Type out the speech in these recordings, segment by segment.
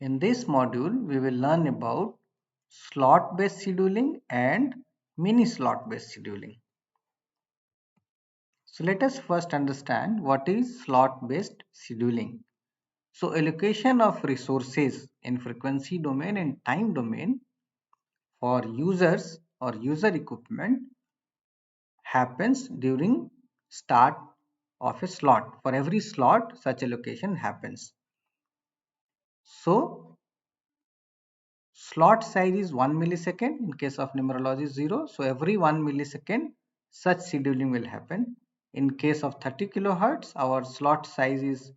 In this module, we will learn about slot-based scheduling and mini-slot-based scheduling. So let us first understand what is slot-based scheduling. So allocation of resources in frequency domain and time domain for users or user equipment happens during start of a slot. For every slot, such allocation happens. So slot size is 1 millisecond. In case of numerology 0. So every 1 millisecond such scheduling will happen. In case of 30 kilohertz, our slot size is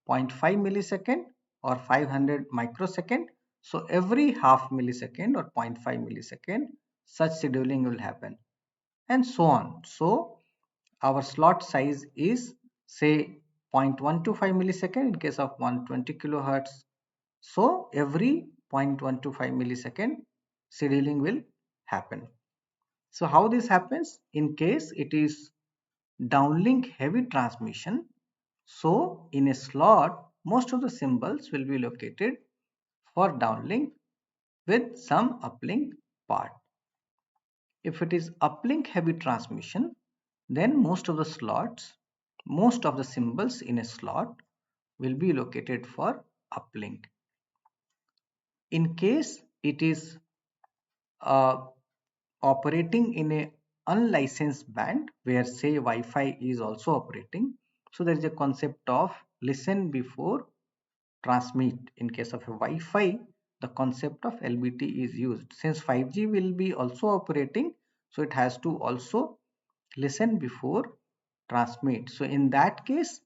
0.5 millisecond or 500 microsecond. So every half millisecond or 0.5 millisecond such scheduling will happen, and so on. So our slot size is say 0.125 millisecond in case of 120 kilohertz. So every 0.125 millisecond scheduling will happen. So how this happens? In case it is downlink heavy transmission, so in a slot most of the symbols will be located for downlink with some uplink part. If it is uplink heavy transmission, then most of the symbols in a slot will be located for uplink. In case it is operating in a unlicensed band where say Wi-Fi is also operating, so there is a concept of listen before transmit. In case of a Wi-Fi, the concept of LBT is used. Since 5G will be also operating, so it has to also listen before transmit. So in that case,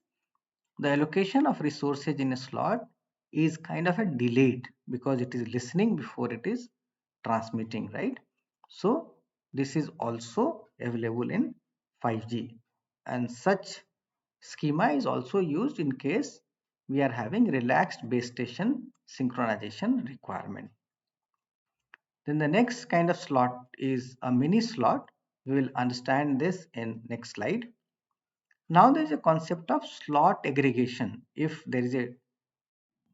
the allocation of resources in a slot is kind of a delayed because it is listening before it is transmitting, right? So this is also available in 5G, and such schema is also used in case we are having relaxed base station synchronization requirement. Then the next kind of slot is a mini slot. We will understand this in next slide. Now there is a concept of slot aggregation. If there is a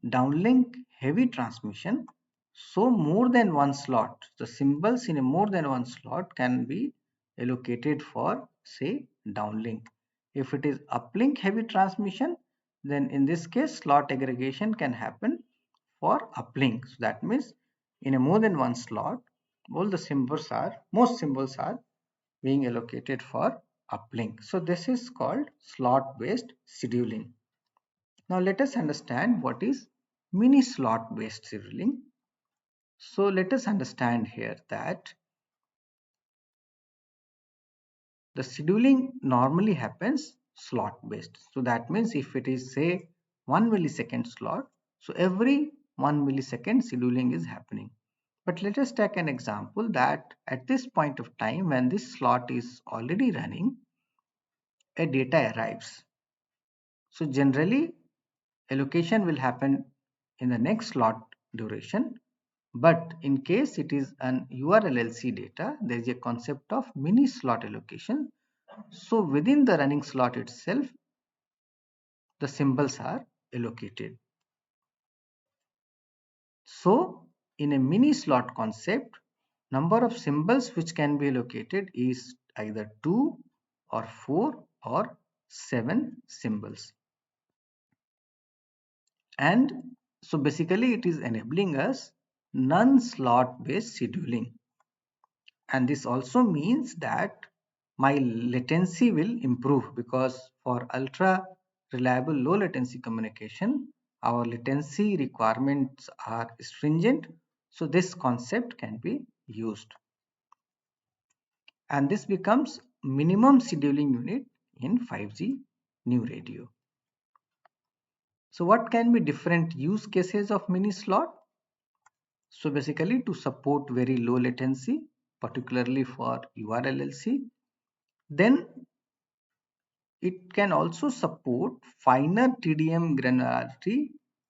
downlink heavy transmission, so more than one slot, the symbols in a more than one slot can be allocated for say downlink. If it is uplink heavy transmission, then in this case slot aggregation can happen for uplink. So that means in a more than one slot, most symbols are being allocated for uplink. So this is called slot based scheduling. Now let us understand what is mini slot based scheduling. So let us understand here that the scheduling normally happens slot based. So that means if it is say 1 millisecond slot, so every 1 millisecond scheduling is happening. But let us take an example that at this point of time when this slot is already running, a data arrives. So generally allocation will happen in the next slot duration, but in case it is an URLLC data, there is a concept of mini slot allocation. So within the running slot itself, the symbols are allocated. So in a mini slot concept, number of symbols which can be allocated is either 2 or 4 or 7 symbols. And so basically it is enabling us non-slot based scheduling. And this also means that my latency will improve because for ultra reliable low latency communication, our latency requirements are stringent. So this concept can be used. And this becomes minimum scheduling unit in 5G new radio. So what can be different use cases of mini slot? So basically to support very low latency, particularly for URLLC, then it can also support finer TDM granularity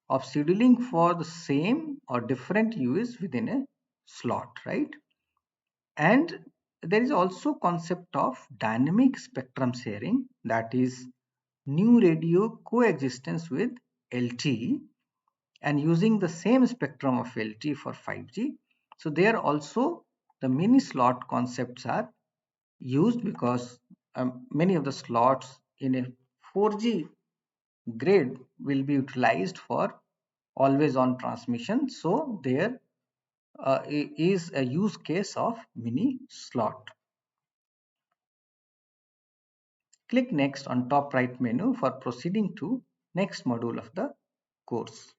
of scheduling for the same or different use within a slot, right? And there is also concept of dynamic spectrum sharing, that is new radio coexistence with LTE, and using the same spectrum of LTE for 5G. So there also the mini slot concepts are used because many of the slots in a 4G grid will be utilized for always on transmission. So there is a use case of mini slot. Click next on top right menu for proceeding to next module of the course.